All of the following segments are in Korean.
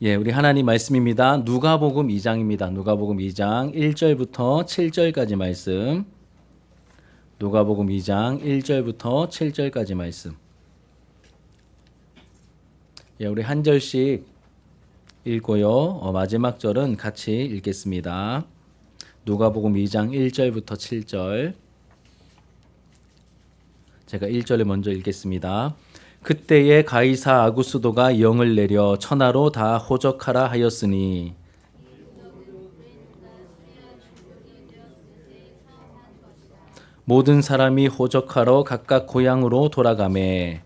예, 우리 하나님 말씀입니다. 누가복음 2장입니다. 누가복음 2장 1절부터 7절까지 말씀. 누가복음 2장 1절부터 7절까지 말씀. 예, 우리 한 절씩 읽고요. 마지막 절은 같이 읽겠습니다. 누가복음 2장 1절부터 7절. 제가 1절을 먼저 읽겠습니다. 그때에 가이사 아구스도가 영을 내려 천하로 다 호적하라 하였으니 모든 사람이 호적하러 각각 고향으로 돌아가매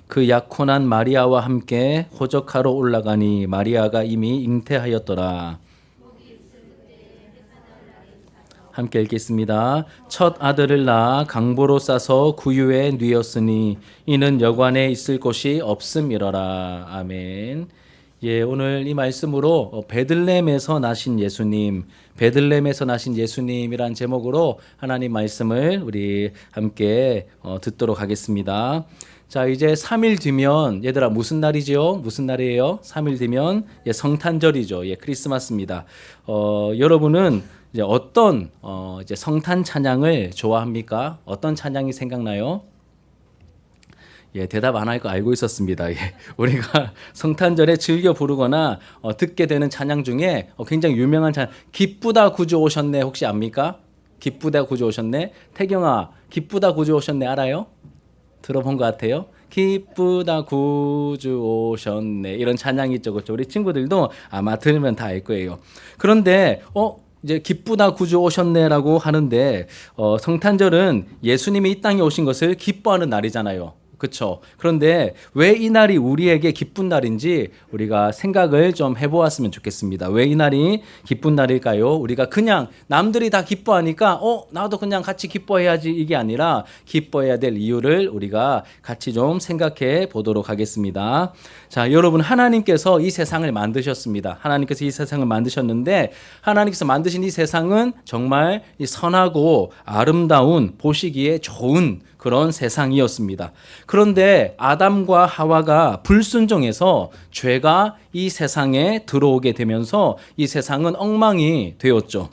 그 약혼한 마리아와 함께 호적하러 올라가니 마리아가 이미 잉태하였더라. 함께 읽겠습니다. 첫 아들을 낳아 강보로 싸서 구유에 뉘었으니 이는 여관에 있을 곳이 없음이러라. 아멘. 예, 오늘 이 말씀으로 베들레헴에서 나신 예수님, 베들레헴에서 나신 예수님이란 제목으로 하나님 말씀을 우리 함께 듣도록 하겠습니다. 자, 이제 3일 뒤면 얘들아 무슨 날이죠? 무슨 날이에요? 3일 뒤면 성탄절이죠. 예, 크리스마스입니다. 여러분은 이제 어떤 이제 성탄 찬양을 좋아합니까? 어떤 찬양이 생각나요? 예, 대답 안 할 거 알고 있었습니다. 예, 우리가 성탄절에 즐겨 부르거나 듣게 되는 찬양 중에 굉장히 유명한 찬양, 기쁘다 구주 오셨네 혹시 압니까? 기쁘다 구주 오셨네. 태경아, 기쁘다 구주 오셨네 알아요? 들어본 것 같아요. 기쁘다 구주 오셨네 이런 찬양이 있죠. 그렇죠? 우리 친구들도 아마 들으면 다 알 거예요. 그런데 이제 기쁘다 구주 오셨네라고 하는데 성탄절은 예수님이 이 땅에 오신 것을 기뻐하는 날이잖아요. 그렇죠? 그런데 왜 이 날이 우리에게 기쁜 날인지 우리가 생각을 좀 해보았으면 좋겠습니다. 왜 이 날이 기쁜 날일까요? 우리가 그냥 남들이 다 기뻐하니까 나도 그냥 같이 기뻐해야지 이게 아니라 기뻐해야 될 이유를 우리가 같이 좀 생각해 보도록 하겠습니다. 자, 여러분 하나님께서 이 세상을 만드셨습니다. 하나님께서 이 세상을 만드셨는데 하나님께서 만드신 이 세상은 정말 선하고 아름다운 보시기에 좋은 그런 세상이었습니다. 그런데 아담과 하와가 불순종해서 죄가 이 세상에 들어오게 되면서 이 세상은 엉망이 되었죠.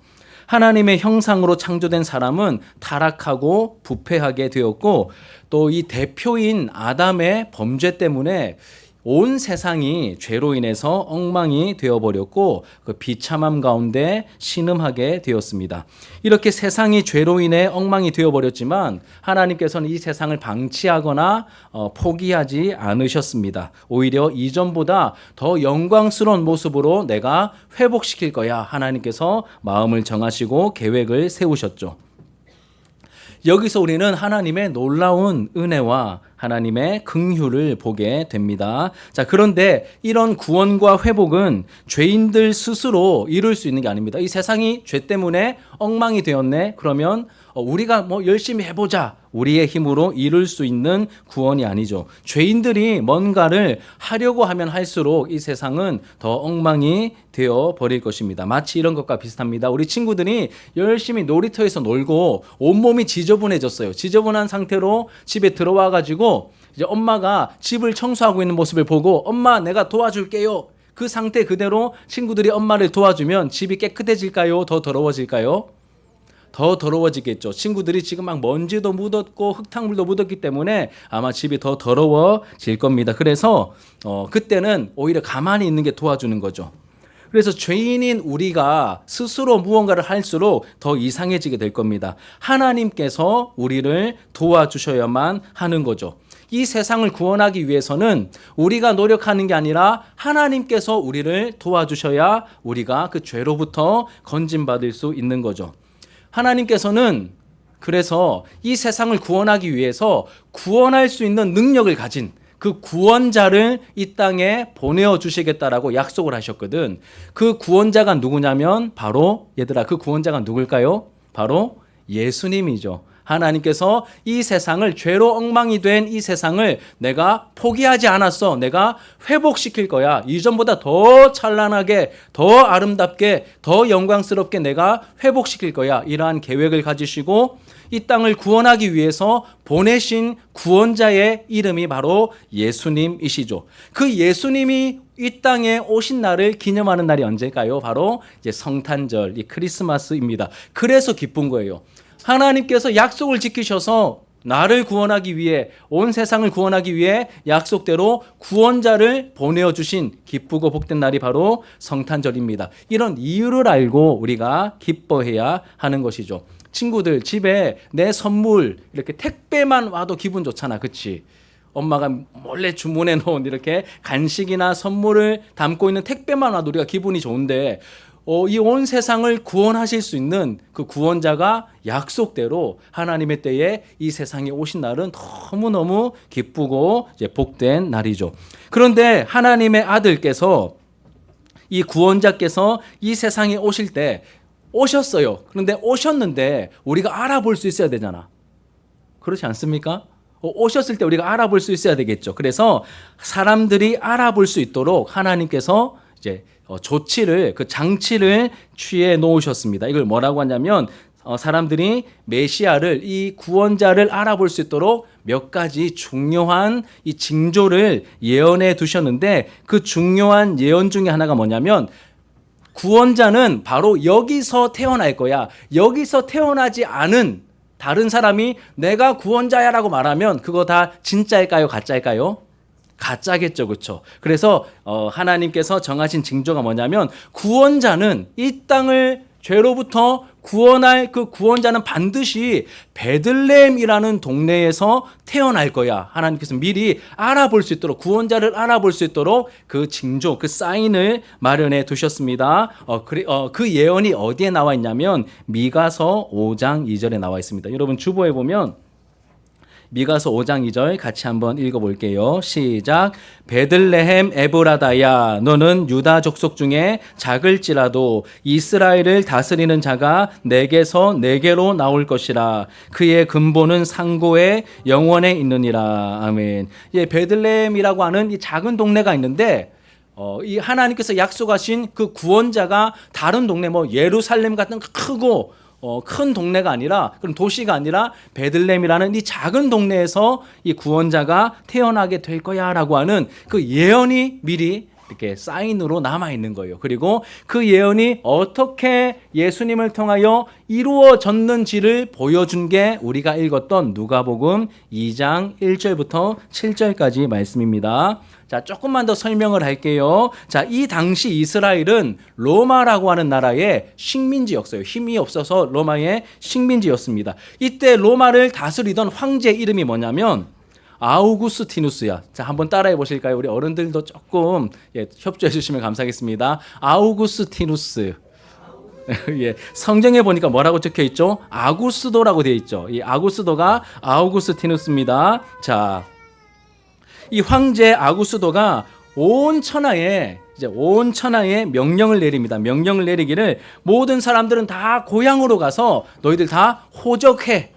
하나님의 형상으로 창조된 사람은 타락하고 부패하게 되었고 또 이 대표인 아담의 범죄 때문에 온 세상이 죄로 인해서 엉망이 되어버렸고 그 비참함 가운데 신음하게 되었습니다. 이렇게 세상이 죄로 인해 엉망이 되어버렸지만 하나님께서는 이 세상을 방치하거나 포기하지 않으셨습니다. 오히려 이전보다 더 영광스러운 모습으로 내가 회복시킬 거야 하나님께서 마음을 정하시고 계획을 세우셨죠. 여기서 우리는 하나님의 놀라운 은혜와 하나님의 긍휼을 보게 됩니다. 자, 그런데 이런 구원과 회복은 죄인들 스스로 이룰 수 있는 게 아닙니다. 이 세상이 죄 때문에 엉망이 되었네. 그러면 우리가 열심히 해보자. 우리의 힘으로 이룰 수 있는 구원이 아니죠. 죄인들이 뭔가를 하려고 하면 할수록 이 세상은 더 엉망이 되어 버릴 것입니다. 마치 이런 것과 비슷합니다. 우리 친구들이 열심히 놀이터에서 놀고 온몸이 지저분해졌어요. 지저분한 상태로 집에 들어와 가지고 이제 엄마가 집을 청소하고 있는 모습을 보고 엄마 내가 도와줄게요. 그 상태 그대로 친구들이 엄마를 도와주면 집이 깨끗해질까요? 더 더러워질까요? 더 더러워지겠죠. 친구들이 지금 막 먼지도 묻었고 흙탕물도 묻었기 때문에 아마 집이 더 더러워질 겁니다. 그래서 그때는 오히려 가만히 있는 게 도와주는 거죠. 그래서 죄인인 우리가 스스로 무언가를 할수록 더 이상해지게 될 겁니다. 하나님께서 우리를 도와주셔야만 하는 거죠. 이 세상을 구원하기 위해서는 우리가 노력하는 게 아니라 하나님께서 우리를 도와주셔야 우리가 그 죄로부터 건진받을 수 있는 거죠. 하나님께서는 그래서 이 세상을 구원하기 위해서 구원할 수 있는 능력을 가진 그 구원자를 이 땅에 보내어 주시겠다라고 약속을 하셨거든. 그 구원자가 누구냐면 바로 얘들아 그 구원자가 누굴까요? 바로 예수님이죠. 하나님께서 이 세상을, 죄로 엉망이 된 이 세상을 내가 포기하지 않았어. 내가 회복시킬 거야. 이전보다 더 찬란하게, 더 아름답게, 더 영광스럽게 내가 회복시킬 거야. 이러한 계획을 가지시고 이 땅을 구원하기 위해서 보내신 구원자의 이름이 바로 예수님이시죠. 그 예수님이 이 땅에 오신 날을 기념하는 날이 언제일까요? 바로 이제 성탄절, 이 크리스마스입니다. 그래서 기쁜 거예요. 하나님께서 약속을 지키셔서 나를 구원하기 위해, 온 세상을 구원하기 위해 약속대로 구원자를 보내어주신 기쁘고 복된 날이 바로 성탄절입니다. 이런 이유를 알고 우리가 기뻐해야 하는 것이죠. 친구들, 집에 내 선물 이렇게 택배만 와도 기분 좋잖아, 그치? 엄마가 몰래 주문해 놓은 이렇게 간식이나 선물을 담고 있는 택배만 와도 우리가 기분이 좋은데, 이 온 세상을 구원하실 수 있는 그 구원자가 약속대로 하나님의 때에 이 세상에 오신 날은 너무너무 기쁘고 이제 복된 날이죠. 그런데 하나님의 아들께서, 이 구원자께서 이 세상에 오실 때 오셨어요. 그런데 오셨는데 우리가 알아볼 수 있어야 되잖아. 그렇지 않습니까? 오셨을 때 우리가 알아볼 수 있어야 되겠죠. 그래서 사람들이 알아볼 수 있도록 하나님께서 이제 조치를, 그 장치를 취해 놓으셨습니다. 이걸 뭐라고 하냐면 사람들이 메시아를, 이 구원자를 알아볼 수 있도록 몇 가지 중요한 이 징조를 예언해 두셨는데, 그 중요한 예언 중에 하나가 뭐냐면 구원자는 바로 여기서 태어날 거야. 여기서 태어나지 않은 다른 사람이 내가 구원자야라고 말하면 그거 다 진짜일까요? 가짜일까요? 가짜겠죠, 그렇죠? 그래서 하나님께서 정하신 징조가 뭐냐면 구원자는, 이 땅을 죄로부터 구원할 그 구원자는 반드시 베들레헴이라는 동네에서 태어날 거야. 하나님께서 미리 알아볼 수 있도록, 구원자를 알아볼 수 있도록 그 징조, 그 사인을 마련해 두셨습니다. 그 예언이 어디에 나와 있냐면 미가서 5장 2절에 나와 있습니다. 여러분 주보에 보면 미가서 5장 2절 같이 한번 읽어볼게요. 시작. 베들레헴 에브라다야, 너는 유다 족속 중에 작을지라도 이스라엘을 다스리는 자가 내게서 내게로 나올 것이라. 그의 근본은 상고에 영원에 있느니라. 아멘. 예, 베들레헴이라고 하는 이 작은 동네가 있는데, 이 하나님께서 약속하신 그 구원자가 다른 동네, 뭐 예루살렘 같은 크고 큰 동네가 아니라, 그런 도시가 아니라 베들레헴이라는 이 작은 동네에서 이 구원자가 태어나게 될 거야라고 하는 그 예언이 미리 이렇게 사인으로 남아 있는 거예요. 그리고 그 예언이 어떻게 예수님을 통하여 이루어졌는지를 보여준 게 우리가 읽었던 누가복음 2장 1절부터 7절까지 말씀입니다. 자, 조금만 더 설명을 할게요. 자, 이 당시 이스라엘은 로마라고 하는 나라의 식민지였어요. 힘이 없어서 로마의 식민지였습니다. 이때 로마를 다스리던 황제 이름이 뭐냐면 아우구스티누스야. 자, 한번 따라해 보실까요? 우리 어른들도 조금 협조해 주시면 감사하겠습니다. 아우구스티누스. 예, 성경에 보니까 뭐라고 적혀 있죠? 아구스도라고 되어 있죠. 이 아구스도가 아우구스티누스입니다. 자, 이 황제 아구스도가 온 천하에 명령을 내립니다. 명령을 내리기를 모든 사람들은 다 고향으로 가서 너희들 다 호적해.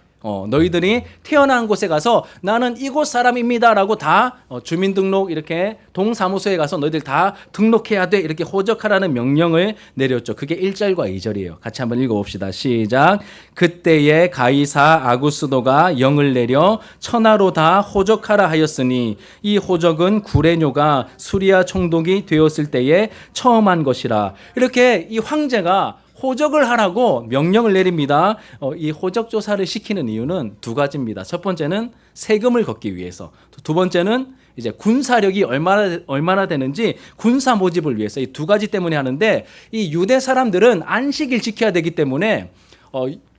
너희들이 태어난 곳에 가서 나는 이곳 사람입니다라고 다 주민등록 이렇게 동사무소에 가서 너희들 다 등록해야 돼, 이렇게 호적하라는 명령을 내렸죠. 그게 1절과 2절이에요. 같이 한번 읽어봅시다. 시작. 그때에 가이사 아구스도가 영을 내려 천하로 다 호적하라 하였으니 이 호적은 구레뇨가 수리아 총독이 되었을 때에 처음 한 것이라. 이렇게 이 황제가 호적을 하라고 명령을 내립니다. 이 호적 조사를 시키는 이유는 두 가지입니다. 첫 번째는 세금을 걷기 위해서, 두 번째는 이제 군사력이 얼마나 되는지 군사 모집을 위해서, 이 두 가지 때문에 하는데, 이 유대 사람들은 안식일 지켜야 되기 때문에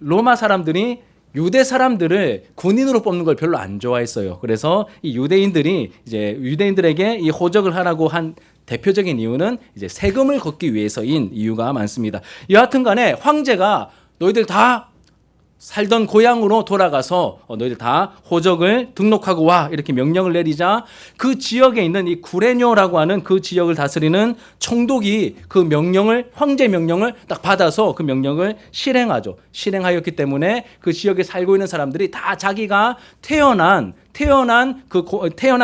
로마 사람들이 유대 사람들을 군인으로 뽑는 걸 별로 안 좋아했어요. 그래서 이 유대인들에게 이 호적을 하라고 한 대표적인 이유는 이제 세금을 걷기 위해서인 이유가 많습니다. 여하튼 간에 황제가 너희들 다 살던 고향으로 돌아가서 너희들 다 호적을 등록하고 와 이렇게 명령을 내리자 그 지역에 있는 이 구레뇨라고 하는 그 지역을 다스리는 총독이 그 명령을 황제 명령을 딱 받아서 그 명령을 실행하죠. 실행하였기 때문에 그 지역에 살고 있는 사람들이 다 자기가 태어난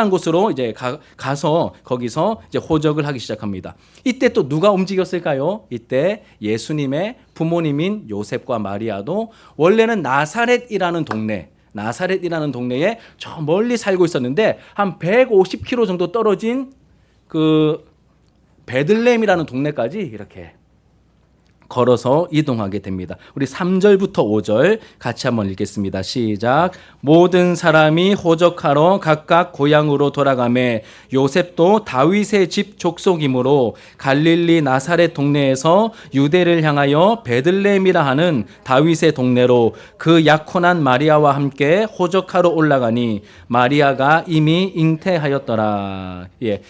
곳으로 이제 가서 거기서 이제 호적을 하기 시작합니다. 이때 또 누가 움직였을까요? 이때 예수님의 부모님인 요셉과 마리아도 원래는 나사렛이라는 동네에 저 멀리 살고 있었는데 한 150km 정도 떨어진 그 베들레헴이라는 동네까지 이렇게 걸어서 이동하게 됩니다. 우리 3절부터 5절 같이 한번 읽겠습니다. 시작. 모든 사람이 호적하러 각각 고향으로 돌아가매 요셉도 다윗의 집 족속이므로 갈릴리 나사렛 동네에서 유대를 향하여 베들레헴이라 하는 다윗의 동네로 그 약혼한 마리아와 함께 호적하러 올라가니 마리아가 이미 잉태하였더라.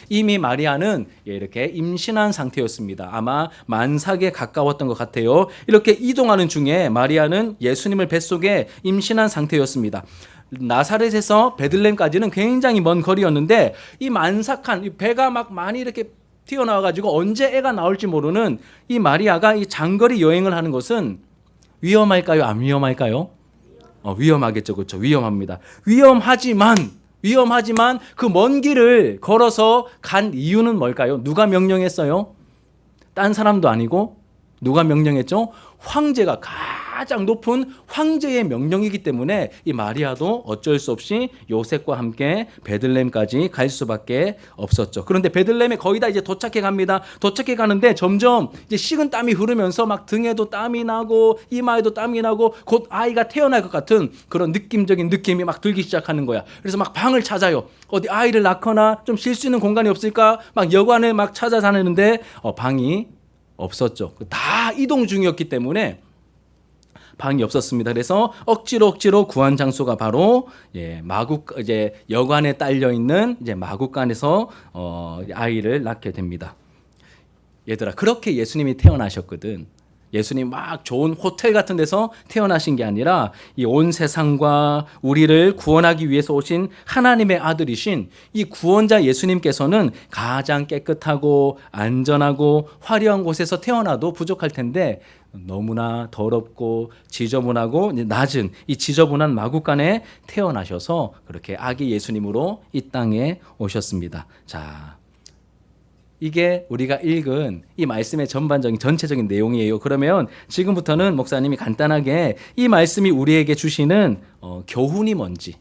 이미 마리아는 이렇게 임신한 상태였습니다. 아마 만삭에 가까웠던 것 같아요. 이렇게 이동하는 중에 마리아는 예수님을 뱃속에 임신한 상태였습니다. 나사렛에서 베들레헴까지는 굉장히 먼 거리였는데 이 만삭한 이 배가 막 많이 이렇게 튀어나와 가지고 언제 애가 나올지 모르는 이 마리아가 이 장거리 여행을 하는 것은 위험할까요? 안 위험할까요? 위험하겠죠. 그렇죠. 위험합니다. 위험하지만 그 먼 길을 걸어서 간 이유는 뭘까요? 누가 명령했어요? 딴 사람도 아니고 누가 명령했죠? 황제가 가장 높은 황제의 명령이기 때문에 이 마리아도 어쩔 수 없이 요셉과 함께 베들레헴까지 갈 수밖에 없었죠. 그런데 베들레헴에 거의 다 이제 도착해 갑니다. 도착해 가는데 점점 이제 식은 땀이 흐르면서 막 등에도 땀이 나고 이마에도 땀이 나고 곧 아이가 태어날 것 같은 그런 느낌적인 느낌이 막 들기 시작하는 거야. 그래서 막 방을 찾아요. 어디 아이를 낳거나 좀 쉴 수 있는 공간이 없을까? 막 여관을 막 찾아다니는데 방이 없었죠. 다 이동 중이었기 때문에 방이 없었습니다. 그래서 억지로 구한 장소가 바로 이제 여관에 딸려 있는 이제 마구간에서 아이를 낳게 됩니다. 얘들아, 그렇게 예수님이 태어나셨거든. 예수님 막 좋은 호텔 같은 데서 태어나신 게 아니라 이 온 세상과 우리를 구원하기 위해서 오신 하나님의 아들이신 이 구원자 예수님께서는 가장 깨끗하고 안전하고 화려한 곳에서 태어나도 부족할 텐데 너무나 더럽고 지저분하고 낮은 이 지저분한 마구간에 태어나셔서 그렇게 아기 예수님으로 이 땅에 오셨습니다. 자, 이게 우리가 읽은 이 말씀의 전체적인 내용이에요. 그러면 지금부터는 목사님이 간단하게 이 말씀이 우리에게 주시는 교훈이 뭔지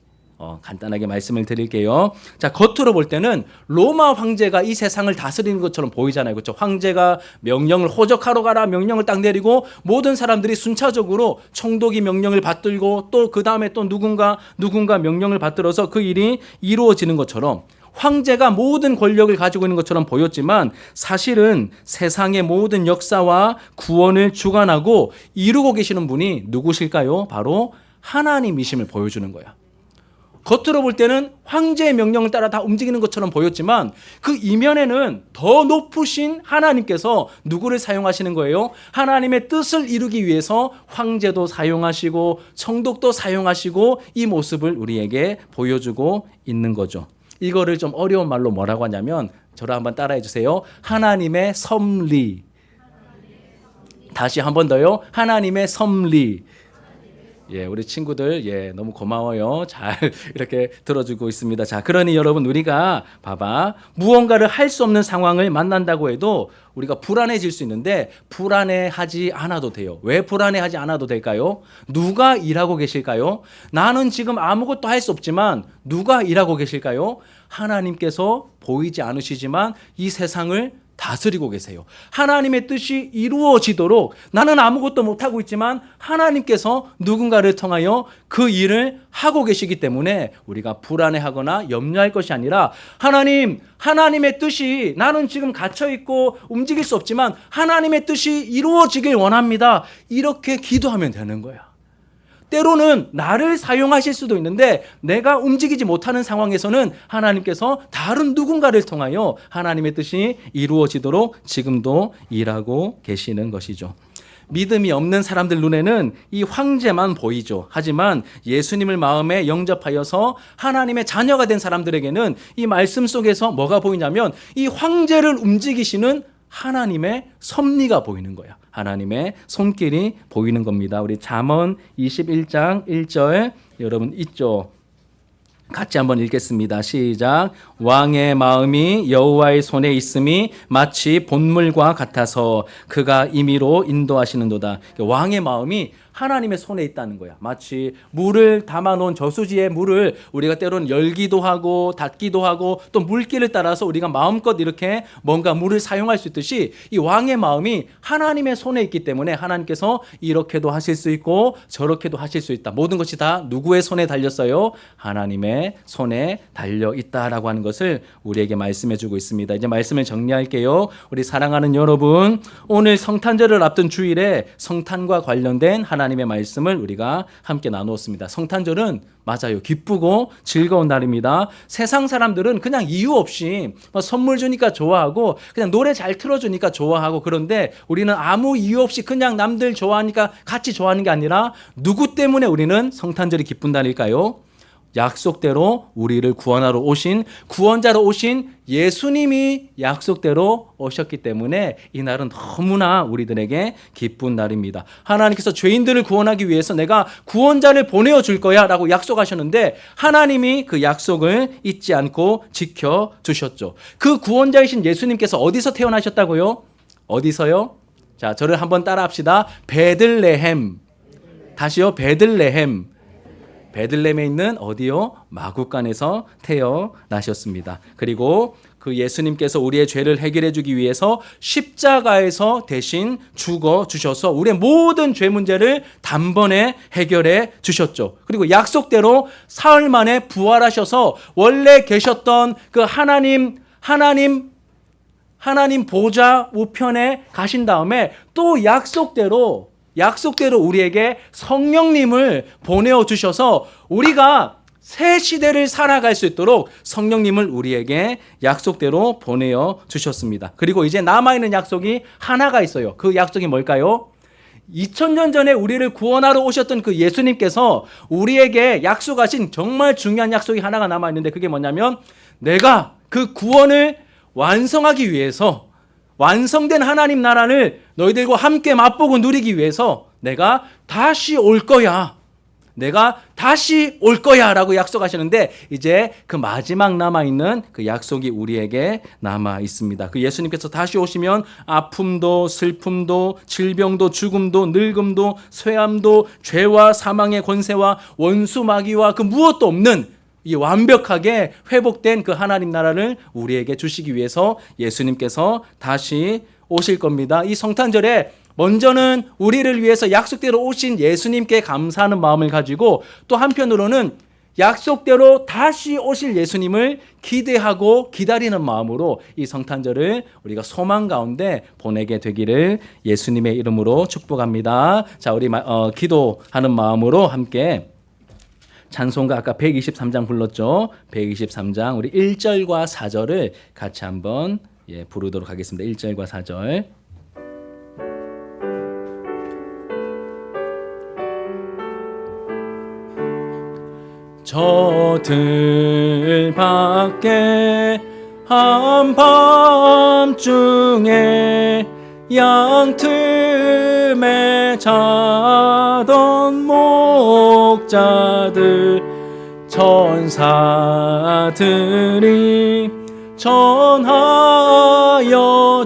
간단하게 말씀을 드릴게요. 자, 겉으로 볼 때는 로마 황제가 이 세상을 다스리는 것처럼 보이잖아요. 그렇죠? 황제가 명령을 호적하러 가라 명령을 딱 내리고 모든 사람들이 순차적으로 총독이 명령을 받들고 또 그 다음에 또 누군가 명령을 받들어서 그 일이 이루어지는 것처럼 황제가 모든 권력을 가지고 있는 것처럼 보였지만 사실은 세상의 모든 역사와 구원을 주관하고 이루고 계시는 분이 누구실까요? 바로 하나님이심을 보여주는 거야. 겉으로 볼 때는 황제의 명령을 따라 다 움직이는 것처럼 보였지만 그 이면에는 더 높으신 하나님께서 누구를 사용하시는 거예요? 하나님의 뜻을 이루기 위해서 황제도 사용하시고 총독도 사용하시고 이 모습을 우리에게 보여주고 있는 거죠. 이거를 좀 어려운 말로 뭐라고 하냐면 저를 한번 따라해 주세요. 하나님의 섭리. 다시 한 번 더요. 하나님의 섭리. 우리 친구들 너무 고마워요. 잘 이렇게 들어주고 있습니다. 자, 그러니 여러분 우리가 봐봐. 무언가를 할 수 없는 상황을 만난다고 해도 우리가 불안해질 수 있는데 불안해하지 않아도 돼요. 왜 불안해하지 않아도 될까요? 누가 일하고 계실까요? 나는 지금 아무것도 할 수 없지만 누가 일하고 계실까요? 하나님께서 보이지 않으시지만 이 세상을 다스리고 계세요. 하나님의 뜻이 이루어지도록 나는 아무것도 못하고 있지만 하나님께서 누군가를 통하여 그 일을 하고 계시기 때문에 우리가 불안해하거나 염려할 것이 아니라 하나님의 뜻이 나는 지금 갇혀있고 움직일 수 없지만 하나님의 뜻이 이루어지길 원합니다. 이렇게 기도하면 되는 거야. 때로는 나를 사용하실 수도 있는데 내가 움직이지 못하는 상황에서는 하나님께서 다른 누군가를 통하여 하나님의 뜻이 이루어지도록 지금도 일하고 계시는 것이죠. 믿음이 없는 사람들 눈에는 이 황제만 보이죠. 하지만 예수님을 마음에 영접하여서 하나님의 자녀가 된 사람들에게는 이 말씀 속에서 뭐가 보이냐면 이 황제를 움직이시는 하나님의 섭리가 보이는 거야. 하나님의 손길이 보이는 겁니다. 우리 잠언 21장 1절 여러분 있죠? 같이 한번 읽겠습니다. 시작. 왕의 마음이 여호와의 손에 있음이 마치 본물과 같아서 그가 임의로 인도하시는도다. 왕의 마음이 하나님의 손에 있다는 거야. 마치 물을 담아놓은 저수지의 물을 우리가 때로는 열기도 하고 닫기도 하고 또 물길을 따라서 우리가 마음껏 이렇게 뭔가 물을 사용할 수 있듯이 이 왕의 마음이 하나님의 손에 있기 때문에 하나님께서 이렇게도 하실 수 있고 저렇게도 하실 수 있다. 모든 것이 다 누구의 손에 달렸어요? 하나님의 손에 달려 있다라고 하는 것을 우리에게 말씀해 주고 있습니다. 이제 말씀을 정리할게요. 우리 사랑하는 여러분, 오늘 성탄절을 앞둔 주일에 성탄과 관련된 하나님의 말씀을 우리가 함께 나누었습니다. 성탄절은 맞아요. 기쁘고 즐거운 날입니다. 세상 사람들은 그냥 이유 없이 선물 주니까 좋아하고 그냥 노래 잘 틀어주니까 좋아하고 그런데 우리는 아무 이유 없이 그냥 남들 좋아하니까 같이 좋아하는 게 아니라 누구 때문에 우리는 성탄절이 기쁜 날일까요? 약속대로 우리를 구원하러 오신 구원자로 오신 예수님이 약속대로 오셨기 때문에 이 날은 너무나 우리들에게 기쁜 날입니다. 하나님께서 죄인들을 구원하기 위해서 내가 구원자를 보내어 줄 거야 라고 약속하셨는데 하나님이 그 약속을 잊지 않고 지켜주셨죠. 그 구원자이신 예수님께서 어디서 태어나셨다고요? 어디서요? 자, 저를 한번 따라 합시다. 베들레헴. 다시요. 베들레헴. 베들레헴에 있는 어디요? 마구간에서 태어나셨습니다. 그리고 그 예수님께서 우리의 죄를 해결해 주기 위해서 십자가에서 대신 죽어 주셔서 우리의 모든 죄 문제를 단번에 해결해 주셨죠. 그리고 약속대로 사흘 만에 부활하셔서 원래 계셨던 그 하나님 보좌 우편에 가신 다음에 또 약속대로 우리에게 성령님을 보내어 주셔서 우리가 새 시대를 살아갈 수 있도록 성령님을 우리에게 약속대로 보내어 주셨습니다. 그리고 이제 남아있는 약속이 하나가 있어요. 그 약속이 뭘까요? 2000년 전에 우리를 구원하러 오셨던 그 예수님께서 우리에게 약속하신 정말 중요한 약속이 하나가 남아있는데 그게 뭐냐면 내가 그 구원을 완성하기 위해서 완성된 하나님 나라를 너희들과 함께 맛보고 누리기 위해서 내가 다시 올 거야. 라고 약속하시는데 이제 그 마지막 남아있는 그 약속이 우리에게 남아 있습니다. 그 예수님께서 다시 오시면 아픔도 슬픔도 질병도 죽음도 늙음도 쇠암도 죄와 사망의 권세와 원수 마귀와 그 무엇도 없는 이 완벽하게 회복된 그 하나님 나라를 우리에게 주시기 위해서 예수님께서 다시 오실 겁니다. 이 성탄절에 먼저는 우리를 위해서 약속대로 오신 예수님께 감사하는 마음을 가지고 또 한편으로는 약속대로 다시 오실 예수님을 기대하고 기다리는 마음으로 이 성탄절을 우리가 소망 가운데 보내게 되기를 예수님의 이름으로 축복합니다. 자, 우리 기도하는 마음으로 함께 찬송가 아까 123장 불렀죠. 123장 우리 1절과 4절을 같이 한번 부르도록 하겠습니다. 1절과 4절. 저 들밖에 한밤중에 양틈에 자던 목자들 천사들이 전하여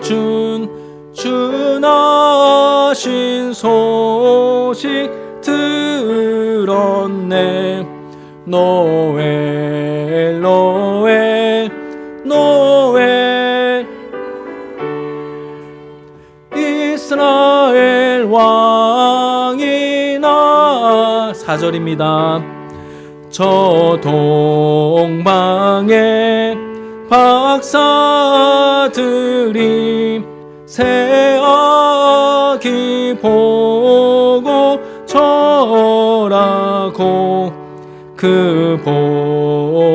준 주나신 소식 들었네. 노엘 노엘 노엘 이스라엘 왕이 나 4절입니다. 저 동방의 박사들이 새 아기 보고 절하고 그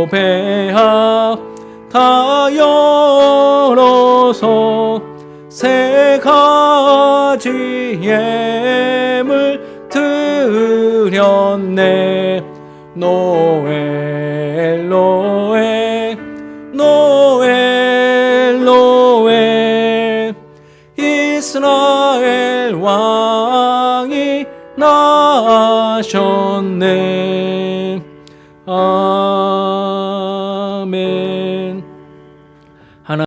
보배하 다 열어서 새가 가지 예물 드렸네. 노엘 노엘 노엘 노엘 이스라엘 왕이 나셨네.